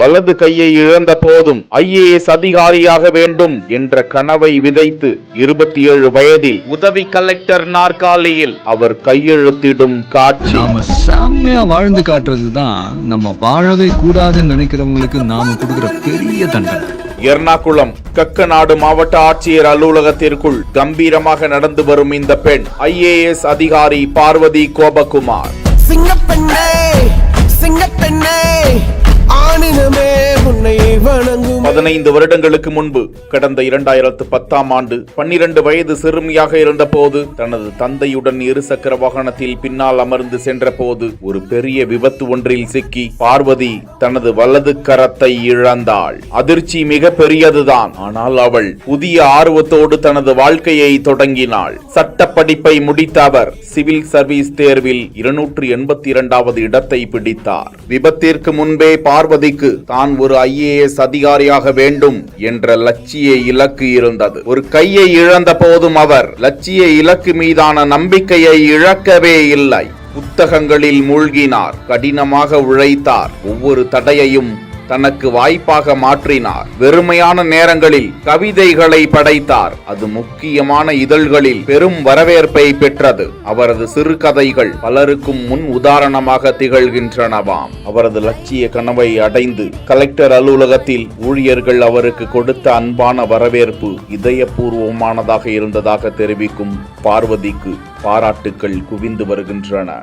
வலது கையை இழந்த போதும் IAS அதிகாரியாக வேண்டும் என்ற கனவை விதைத்து 27 வயதில் உதவி கலெக்டர் நாற்காலியில் அவர் கையெழுத்திடும் காட்சி. நாம செம்மையா வாழ்ந்து காட்டுறதுதான் நம்ம வாழவே கூடாதுன்னு நினைக்கிறவங்களுக்கு நாம கொடுக்கிற பெரிய தண்டனை. எர்ணாகுளம் கக்கநாடு மாவட்ட ஆட்சியர் அலுவலகத்திற்குள் கம்பீரமாக நடந்து வரும் இந்த பெண் IAS அதிகாரி பார்வதி கோபகுமார். சிங்கப்பெண்ணே சிங்கப்பெண்ணே 15 வருடங்களுக்கு முன்பு கடந்த 2010ஆம் ஆண்டு 12 வயது சிறுமியாக இருந்த போது தனது தந்தையுடன் இருசக்கர வாகனத்தில் பின்னால் அமர்ந்து சென்ற போது ஒரு பெரிய விபத்து ஒன்றில் சிக்கி பார்வதி தனது வலது கரத்தை இழந்தாள். அதிர்ச்சி மிக பெரியதுதான். ஆனால் அவள் புதிய ஆர்வத்தோடு தனது வாழ்க்கையை தொடங்கினாள். சட்ட படிப்பை முடித்த அவர் சிவில் சர்வீஸ் தேர்வில் 282வது இடத்தை பிடித்தார். விபத்திற்கு முன்பே பார்வதிக்கு தான் ஒரு IAS அதிகாரியாக வேண்டும் என்ற லட்சிய இலக்கு இருந்தது. ஒரு கையை இழந்த போதும் அவர் லட்சிய இலக்கு மீதான நம்பிக்கையை இழக்கவே இல்லை. புத்தகங்களில் மூழ்கினார், கடினமாக உழைத்தார், ஒவ்வொரு தடையையும் தனக்கு வாய்ப்பாக மாற்றினார். வெறுமையான நேரங்களில் கவிதைகளை படைத்தார். அது முக்கியமான இதழ்களில் பெரும் வரவேற்பை பெற்றது. அவரது சிறுகதைகள் பலருக்கும் முன் உதாரணமாக திகழ்கின்றனவாம். அவரது லட்சிய கனவை அடைந்து கலெக்டர் அலுவலகத்தில் ஊழியர்கள் அவருக்கு கொடுத்த அன்பான வரவேற்பு இதயபூர்வமானதாக இருந்ததாக தெரிவிக்கும் பார்வதிக்கு பாராட்டுக்கள் குவிந்து வருகின்றன.